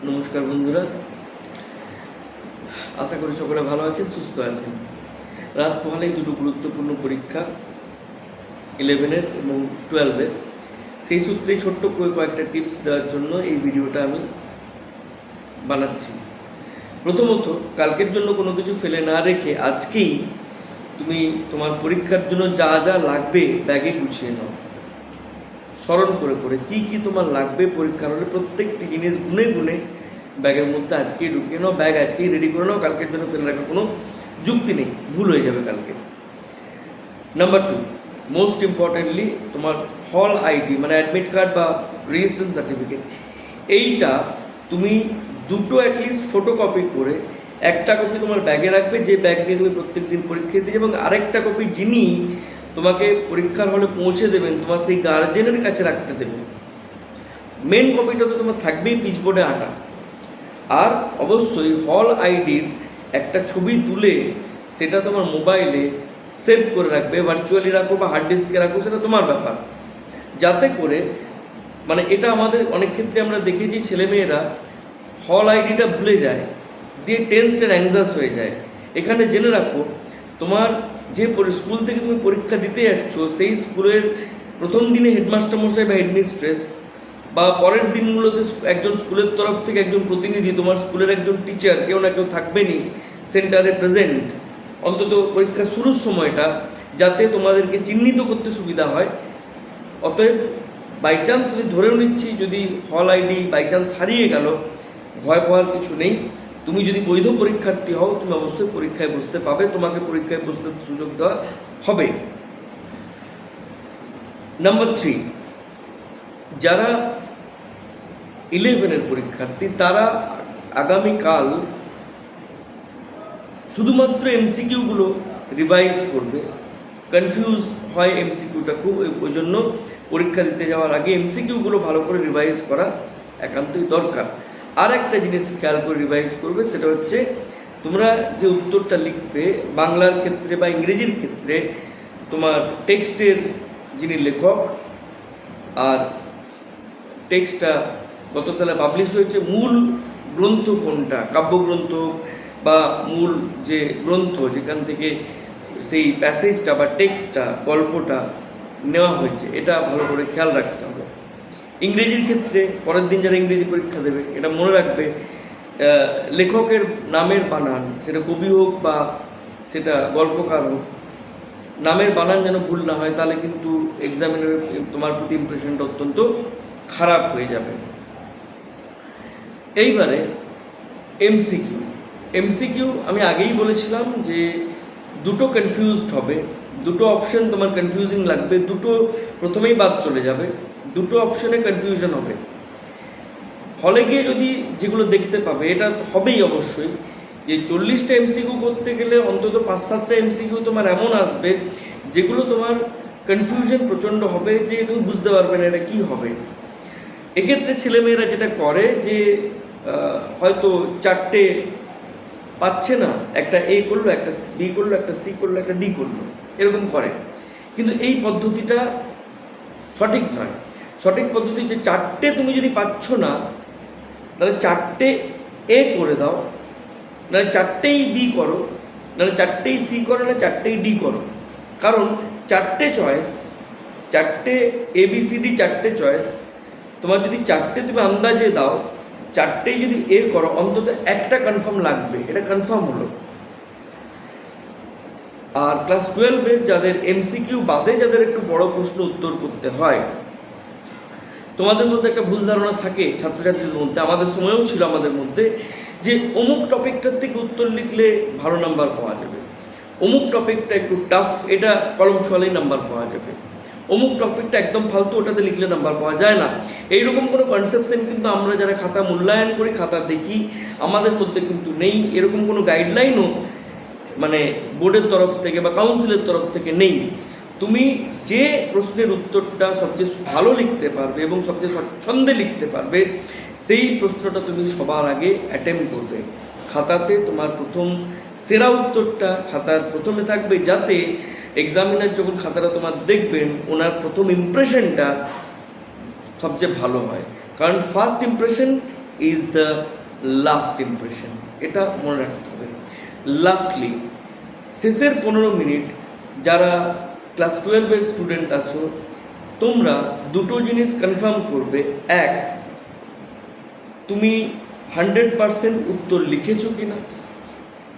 নমস্কার বন্ধুরা, আশা করি সকলে ভালো আছেন, সুস্থ আছেন। রাত পোহালেই দুটো গুরুত্বপূর্ণ পরীক্ষা 11-এর এবং 12-এর। সেই সূত্রেই ছোট্ট করে কয়েকটা টিপস দেওয়ার জন্য এই ভিডিওটা আমি বানাচ্ছি। প্রথমত, কালকের জন্য কোনো কিছু ফেলে না রেখে আজকেই তুমি তোমার পরীক্ষার জন্য যা যা লাগবে ব্যাগে গুছিয়ে নাও। স্মরণ করে করে কী কী তোমার লাগবে পরীক্ষার হলে প্রত্যেকটি জিনিস গুনে গুনে ব্যাগের মধ্যে আজকেই ঢুকিয়ে নাও, ব্যাগ আজকেই রেডি করে নাও। কালকের জন্য ফেলে রাখার কোনো যুক্তি নেই, ভুল হয়ে যাবে কালকে। নাম্বার 2, মোস্ট ইম্পর্টেন্টলি তোমার হল আইডি মানে অ্যাডমিট কার্ড বা রেজিস্ট্রেশন সার্টিফিকেট, এইটা তুমি দুটো অ্যাটলিস্ট ফটোকপি করে একটা কপি তোমার ব্যাগে রাখবে, যে ব্যাগ নিয়ে তুমি প্রত্যেক দিন পরীক্ষা দিয়ে, এবং আরেকটা কপি যিনি তোমাকে পরীক্ষার হলে পৌঁছে দেবেন তোমার সেই গার্জেনের কাছে রাখতে দেবে। মেন কপিটা তো তোমার থাকবেই পিচবোর্ডে আঁটা। আর অবশ্যই হল আইডির একটা ছবি তুলে সেটা তোমার মোবাইলে সেভ করে রাখবে, ভার্চুয়ালি রাখো বা হার্ড ডিস্কে রাখো, সেটা তোমার ব্যাপার। যাতে করে মানে এটা আমাদের অনেক ক্ষেত্রে আমরা দেখেছি ছেলেমেয়েরা হল আইডিটা ভুলে যায়, দিয়ে টেন্সড অ্যান্ড অ্যাংজাস হয়ে যায়। এখানে জেনে রাখো, তোমার যে স্কুল থেকে তুমি পরীক্ষা দিতে যাচ্ছ সেই স্কুলের প্রথম দিনে হেডমাস্টার মশাই বা হেডমিস্ট্রেস বা পরের দিনগুলোতে একজন স্কুলের তরফ থেকে একজন প্রতিনিধি, তোমার স্কুলের একজন টিচার, কেউ না কেউ থাকবেনই সেন্টারে প্রেজেন্ট, অন্তত পরীক্ষা শুরুর সময়টা, যাতে তোমাদেরকে চিহ্নিত করতে সুবিধা হয়। অতএব বাইচান্স যদি ধরেও নিচ্ছি যদি হল আইডি বাইচান্স হারিয়ে গেল, ভয় পাওয়ার কিছু নেই। তুমি যদি বৈধ পরীক্ষার্থী হও তুমি অবশ্যই পরীক্ষায় বসতে পাবে, তোমাকে পরীক্ষায় বসতে সুযোগ দেওয়া হবে। নাম্বার 3, যারা 11-এর পরীক্ষার্থী তারা আগামীকাল শুধুমাত্র এমসিকিউগুলো রিভাইজ করবে। কনফিউজ হয় এমসিকিউটা খুব, ওই জন্য পরীক্ষা দিতে যাওয়ার আগে এমসিকিউগুলো ভালো করে রিভাইজ করা একান্তই দরকার। আর একটা জিনিস খেয়াল করে রিভাইজ করবে, সেটা হচ্ছে তোমরা যে উত্তরটা লিখবে বাংলার ক্ষেত্রে বা ইংরেজির ক্ষেত্রে তোমার টেক্সটের যিনি লেখক আর টেক্সটটা কত সালে পাবলিশ হয়েছে, মূল গ্রন্থ কোনটা, কাব্যগ্রন্থ বা মূল যে গ্রন্থ যেখান থেকে সেই প্যাসেজটা বা টেক্সটটা গল্পটা নেওয়া হয়েছে, এটা ভালো করে খেয়াল রাখতে হবে। ইংরেজির ক্ষেত্রে পরের দিন যারা ইংরেজি পরীক্ষা দেবে এটা মনে রাখবে, লেখকের নামের বানান, সেটা কবি হোক বা সেটা গল্পকার হোক, নামের বানান যেন ভুল না হয়, তাহলে কিন্তু এক্সামিনের তোমার প্রতি ইমপ্রেশনটা অত্যন্ত খারাপ হয়ে যাবে। এইবারে এমসিকিউ আমি আগেই বলেছিলাম যে দুটো কনফিউজড হবে, দুটো অপশন তোমার কনফিউজিং লাগবে, দুটো প্রথমেই বাদ চলে যাবে, দুটো অপশনে কনফিউশন হবে। হলে গিয়ে যদি যেগুলো দেখতে পাবে, এটা হবেই অবশ্যই, যে 40টা এমসিকিউ করতে গেলে অন্তত 5-7টা এমসিকিউ তোমার এমন আসবে যেগুলো তোমার কনফিউশন প্রচণ্ড হবে, যে তুমি বুঝতে পারবে না এটা কী হবে। এক্ষেত্রে ছেলেমেয়েরা যেটা করে যে হয়তো 4টে পাচ্ছে না, একটা এ করলো, একটা বি করলো, একটা সি করলো, একটা ডি করলো, এরকম করে। কিন্তু এই পদ্ধতিটা সঠিক নয়। সঠিক পদ্ধতি যে 4টে তুমি যদি পাচ্ছ না তাহলে 4টে এ করে দাও, নাহলে 4টেই বি করো, নাহলে 4টেই সি করো, না 4টেই ডি করো। কারণ 4টে চয়েস, 4টে ABCD 4টে চয়েস, তোমার যদি 4টে তুমি আন্দাজে দাও, 4টেই যদি এ করো, অন্তত একটা কনফার্ম লাগবে, এটা কনফার্ম হলো। আর ক্লাস 12-এর যাদের এমসিকিউ বাদে যাদের একটু বড় প্রশ্ন উত্তর করতে হয়, তোমাদের মধ্যে একটা ভুল ধারণা থাকে ছাত্রছাত্রীদের মধ্যে, আমাদের সময়েও ছিল আমাদের মধ্যে, যে অমুক টপিকটার থেকে উত্তর লিখলে ভালো নাম্বার পাওয়া যাবে, অমুক টপিকটা একটু টাফ, এটা কলম ছোঁয়ালেই নাম্বার পাওয়া যাবে, অমুক টপিকটা একদম ফালতু, ওটাতে লিখলে নাম্বার পাওয়া যায় না। এইরকম কোনো কনসেপশন কিন্তু আমরা যারা খাতা মূল্যায়ন করি, খাতা দেখি, আমাদের মধ্যে কিন্তু নেই। এরকম কোনো গাইডলাইনও মানে বোর্ডের তরফ থেকে বা কাউন্সিলের তরফ থেকে নেই। তুমি যে প্রশ্নের উত্তরটা সবচেয়ে ভালো লিখতে পারবে এবং সবচেয়ে স্বচ্ছন্দে লিখতে পারবে, সেই প্রশ্নটা তুমি সবার আগে অ্যাটেম্প করবে। খাতাতে তোমার প্রথম সেরা উত্তরটা খাতার প্রথমে থাকবে, যাতে এক্সামিনার যখন খাতাটা তোমার দেখবেন ওনার প্রথম ইমপ্রেশনটা সবচেয়ে ভালো হয়। কারণ first impression is the last impression, এটা মনে রাখতে হবে। লাস্টলি, শেষের 15 মিনিট যারা ক্লাস 12-এর স্টুডেন্ট আছো, তোমরা দুটো জিনিস কনফার্ম করবে। এক, তুমি 100% উত্তর লিখেছো কিনা,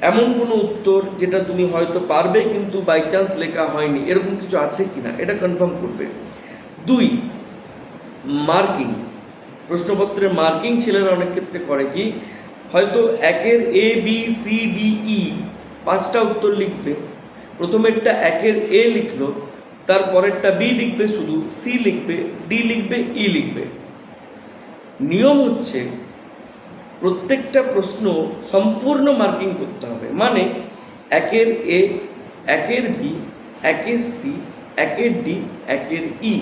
এমন কোনো উত্তর যেটা তুমি হয়তো পারবে কিন্তু বাই চান্স লেখা হয়নি, এরকম কিছু আছে কিনা এটা কনফার্ম করবে। 2, মার্কিং। প্রশ্নপত্রের মার্কিং ছেলেরা অনেক ক্ষেত্রে করে কি, হয়তো 1-এর ABCDE 5টা উত্তর লিখবে, প্রথমেরটা 1-এর A লিখলো, তারপরেরটা B লিখবে, শুধু C লিখবে, D লিখবে, E লিখবে। নিয়ম হচ্ছে প্রত্যেকটা প্রশ্ন সম্পূর্ণ মার্কিং করতে হবে, মানে 1-এর A, 1-এর B, 1-এর C, 1-এর D, 1-এর E।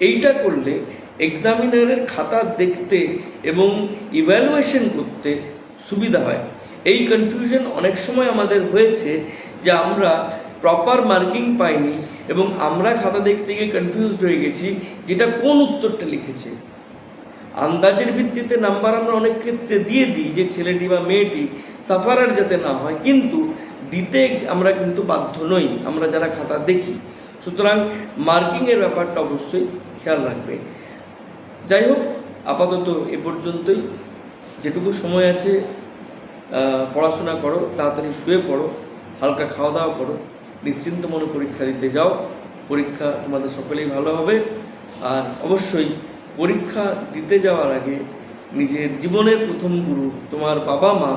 এইটা করলে এক্সামিনারের খাতা দেখতে এবং ইভ্যালুয়েশন করতে সুবিধা হয়। এই কনফিউশন অনেক সময় আমাদের হয়েছে যে আমরা প্রপার মার্কিং পাইনি এবং আমরা খাতা দেখতে গিয়ে কনফিউজড হয়ে গেছি যেটা কোন উত্তরটা লিখেছে। আন্দাজের ভিত্তিতে নাম্বার আমরা অনেক ক্ষেত্রে দিয়ে দিই যে ছেলেটি বা মেয়েটি সাফারার যাতে না হয়, কিন্তু দিতে আমরা কিন্তু বাধ্য নই আমরা যারা খাতা দেখি। সুতরাং মার্কিংয়ের ব্যাপারটা অবশ্যই খেয়াল রাখবে। যাই হোক, আপাতত এ পর্যন্তই। যেটুকু সময় আছে পড়াশোনা করো, তাড়াতাড়ি শুয়ে পড়ো, হালকা খাওয়া দাওয়া করো, নিশ্চিন্ত মনে পরীক্ষা দিতে যাও। পরীক্ষা তোমাদের সকলেই ভালো হবে। আর অবশ্যই পরীক্ষা দিতে যাওয়ার আগে নিজের জীবনের প্রথম গুরু তোমার বাবা মা,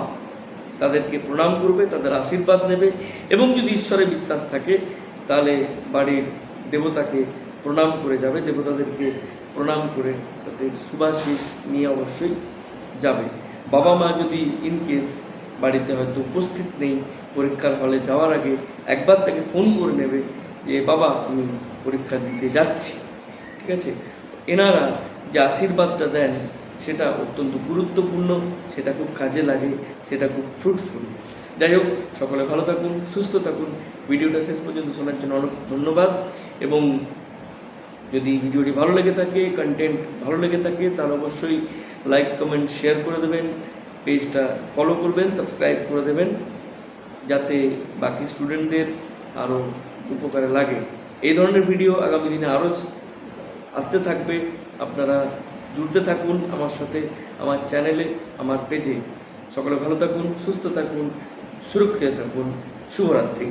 তাদেরকে প্রণাম করবে, তাদের আশীর্বাদ নেবে, এবং যদি ঈশ্বরে বিশ্বাস থাকে তাহলে বাড়ির দেবতাকে প্রণাম করে যাবে, দেবতাদেরকে প্রণাম করে তাদের শুভাশিস নিয়ে অবশ্যই যাবে। বাবা মা যদি ইনকেস বাড়িতে হয়তো উপস্থিত নেই, পরীক্ষার হলে যাওয়ার আগে একবার তাকে ফোন করে নেবে যে বাবা আমি পরীক্ষা দিতে যাচ্ছি, ঠিক আছে? এনারা যে আশীর্বাদটা দেন সেটা অত্যন্ত গুরুত্বপূর্ণ, সেটা খুব কাজে লাগে, সেটা খুব ফ্রুটফুল। যাই হোক, সকলে ভালো থাকুন, সুস্থ থাকুন। ভিডিওটা শেষ পর্যন্ত শোনার জন্য অনেক ধন্যবাদ। এবং যদি ভিডিওটি ভালো লেগে থাকে, কন্টেন্ট ভালো লেগে থাকে, তাহলে অবশ্যই লাইক, কমেন্ট, শেয়ার করে দেবেন, পেজটা ফলো করবেন, সাবস্ক্রাইব করে দেবেন, যাতে বাকি স্টুডেন্টদের আরও উপকারে লাগে। এই ধরনের ভিডিও আগামী দিনে আরও আসতে থাকবে। আপনারা জুড়তে থাকুন আমার সাথে, আমার চ্যানেলে, আমার পেজে। সকলে ভালো থাকুন, সুস্থ থাকুন, সুরক্ষিত থাকুন। শুভরাত্রি।